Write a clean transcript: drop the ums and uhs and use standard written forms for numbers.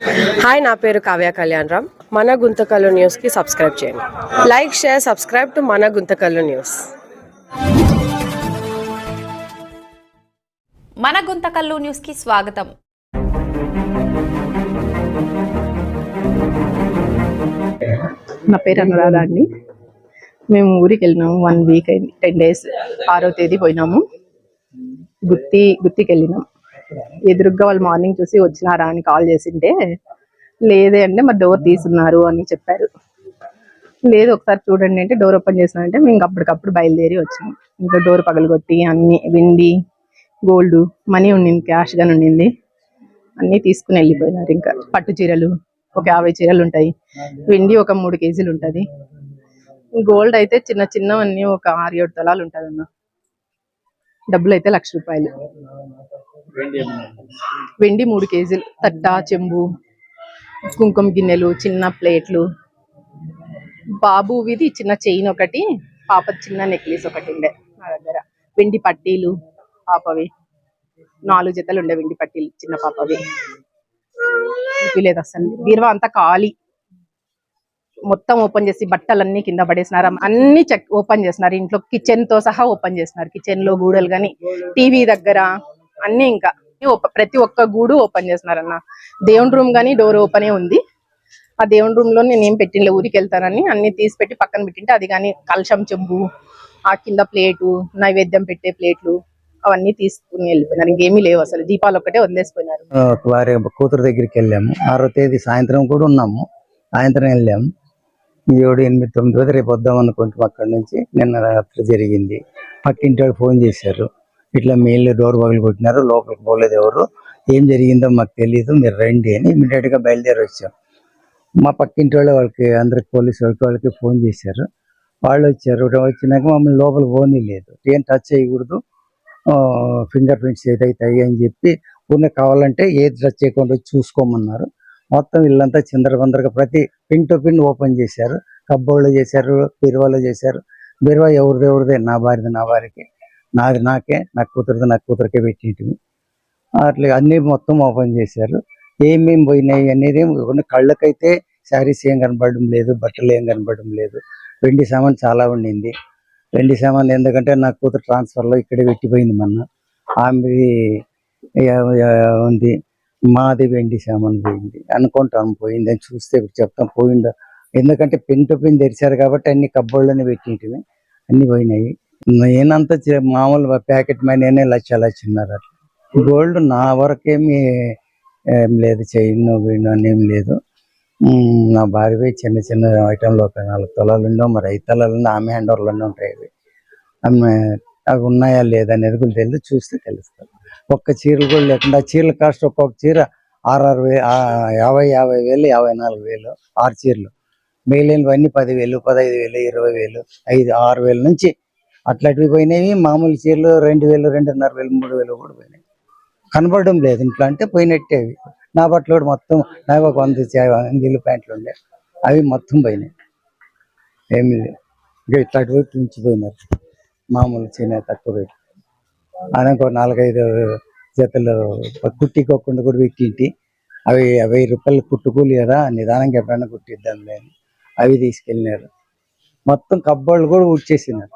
Hi, నా పేరు కావ్య కళ్యాణరామ్. మన గుంతకల్లు న్యూస్కి సబ్స్క్రైబ్ చేయండి. లైక్, షేర్, సబ్స్క్రైబ్ టు మన గుంతకల్లు న్యూస్. మన గుంతకల్లు న్యూస్కి స్వాగతం. నా పేరు అనురాధ అండి. మేము ఊరికి వెళ్ళినాము 1 వీక్ అయింది, 10 days. 6వ తేదీ పోయినాము. గుత్తికి వెళ్ళినాం. ఎదురుగ్గా వాళ్ళు మార్నింగ్ చూసి వచ్చినారా అని కాల్ చేసింటే లేదే అంటే మరి డోర్ తీసున్నారు అని చెప్పారు. లేదు ఒకసారి చూడండి అంటే డోర్ ఓపెన్ చేసినారంటే మేము అప్పటికప్పుడు బయలుదేరి వచ్చినాం. ఇంకా డోర్ పగలగొట్టి అన్ని వెండి, గోల్డ్, మనీ ఉండింది, క్యాష్ గాని ఉండింది, అన్నీ తీసుకుని వెళ్ళిపోయినారు. ఇంకా పట్టు చీరలు ఒక 50 చీరలు ఉంటాయి, వెండి ఒక 3 kgs ఉంటుంది, గోల్డ్ అయితే చిన్న చిన్నవన్నీ ఒక 6-7 తులాలు ఉంటుంది అన్న. డబ్బులు అయితే 1,00,000 రూపాయలు. వెండి 3 kgs, తట్ట, చెంబు, కుంకుమ గిన్నెలు, చిన్న ప్లేట్లు, బాబువిది చిన్న చైన్ ఒకటి, పాప చిన్న నెక్లెస్ ఒకటి ఉండే నా దగ్గర. వెండి పట్టీలు పాపవి 4 జతలు ఉండే వెండి పట్టీలు చిన్న పాపవి. లేదు అసలు బీరువా అంతా ఖాళీ. మొత్తం ఓపెన్ చేసి బట్టలన్నీ కింద పడేసినారు, అన్ని ఓపెన్ చేసినారు. ఇంట్లో కిచెన్ తో సహా ఓపెన్ చేసినారు. కిచెన్ లో గూడలు గాని, టీవీ దగ్గర అన్ని, ఇంకా ప్రతి ఒక్క గూడు ఓపెన్ చేసినారన్న. దేవుని రూమ్ గానీ డోర్ ఓపెనే ఉంది. ఆ దేవుని రూమ్ లో నేను ఏం పెట్టిన ఊరికి వెళ్తానని అన్ని తీసి పెట్టి పక్కన పెట్టింటే అది కానీ కలశం, చెంబు, ఆ కింద ప్లేటు, నైవేద్యం పెట్టే ప్లేట్లు అవన్నీ తీసుకుని వెళ్ళిపోయినారు. ఇంకేమీ లేవు అసలు. దీపాలు ఒక్కటే వదిలేసిపోయినారు. వారి కూతురు దగ్గరికి వెళ్ళాము. 6వ తేదీ సాయంత్రం కూడా ఉన్నాము. సాయంత్రం వెళ్ళాము. 7, 8, 9 రేపు వద్దాం అనుకుంటాం. అక్కడి నుంచి నిన్న రాత్రి జరిగింది. పక్కింటి వాళ్ళు ఫోన్ చేశారు, ఇట్లా మెయిన్లో డోర్ పగలు కొట్టినారు, లోపలికి పోలేదు ఎవరు, ఏం జరిగిందో మాకు తెలియదు, మీరు రండి అని ఇమీడియట్ గా బయలుదేరి వచ్చాం. మా పక్కింటి వాళ్ళకి అందరికి పోలీసు వాళ్ళకి ఫోన్ చేశారు. వాళ్ళు వచ్చారు. వచ్చినాక మమ్మల్ని లోపల పోనీ లేదు, ఏం టచ్ చేయకూడదు, ఫింగర్ ప్రింట్స్ ఏదైతాయి అని చెప్పి ఊరినే కావాలంటే ఏది టచ్ చేయకుండా చూసుకోమన్నారు. మొత్తం ఇల్లంతా చిందరబందరగా ప్రతి పిన్ టు పిన్ ఓపెన్ చేశారు. కబ్బోళ్ళు చేశారు, బీరువాలో చేశారు. బీరువా ఎవరిదే నా భార్యకి, నాది నాకే, నా కూతురికే పెట్టింటివి. అట్లా అన్ని మొత్తం ఓపెన్ చేశారు. ఏమేమి పోయినాయి అనేది కళ్ళకైతే శారీస్ ఏం కనపడడం లేదు, బట్టలు ఏం కనపడడం లేదు. వెండి సామాన్ చాలా ఉండింది. వెండి సామాన్ ఎందుకంటే నా కూతురు ట్రాన్స్ఫర్లో ఇక్కడే పెట్టిపోయింది మొన్న. ఆమె ఉంది, మాది వెండి సామాన్ పోయింది అనుకుంటాం. పోయింది అని చూస్తే ఇప్పుడు చెప్తాం పోయిందో, ఎందుకంటే పిన్ టు పిన్ తెరిచారు కాబట్టి అన్ని కబ్బోళ్ళని పెట్టింటివి, అన్ని పోయినాయి. నేనంతా మామూలు ప్యాకెట్ మనీ అనే లక్షన్నర. గోల్డ్ నా వరకేమి ఏం లేదు, చైన్ వీణు అని ఏం లేదు. నా భార్య చిన్న చిన్న ఐటెంలో ఒక 4 తులాలు ఉండవు, మరి 5 తులాలు ఆమె హ్యాండ్ ఓవర్లోనే ఉంటాయి. ఆమె అవి ఉన్నాయా లేదా అనేది కూడా తెలియదు, చూస్తే తెలుస్తుంది. ఒక్క చీరలు కూడా లేకుండా, చీరల కాస్ట్ ఒక్కొక్క చీర 6,6 వేలు, 50,000, 54,000, 6 చీరలు. మిగిలినవన్నీ 10,000, 15,000, 20,000, 6,000 నుంచి అట్లాంటివి పోయినాయి. మామూలు చీరలు 2,000, 2,500, 3,000 కూడా పోయినాయి. కనబడడం లేదు ఇంట్లో అంటే పోయినట్టే. అవి నా బట్టలు కూడా మొత్తం, నా ఒక 100 నీళ్ళు ప్యాంట్లు ఉండే, అవి మొత్తం పోయినాయి. ఏమీ లేదు, ఇంకా ఇట్లాంటి వైపు ఉంచిపోయినారు. మామూలు చిన్న తక్కువ రేటు అని ఒక 4-5 జతలు కుట్టికోకుండా కూడా పెట్టింటి. అవి 1000 రూపాయలు కుట్టుకూలి కదా, నిదానంగా ఎప్పుడైనా కుట్టిద్దాం లేని అవి తీసుకెళ్ళినారు. మొత్తం కబ్బోళ్ళు కూడా ఉడ్చేసినారు.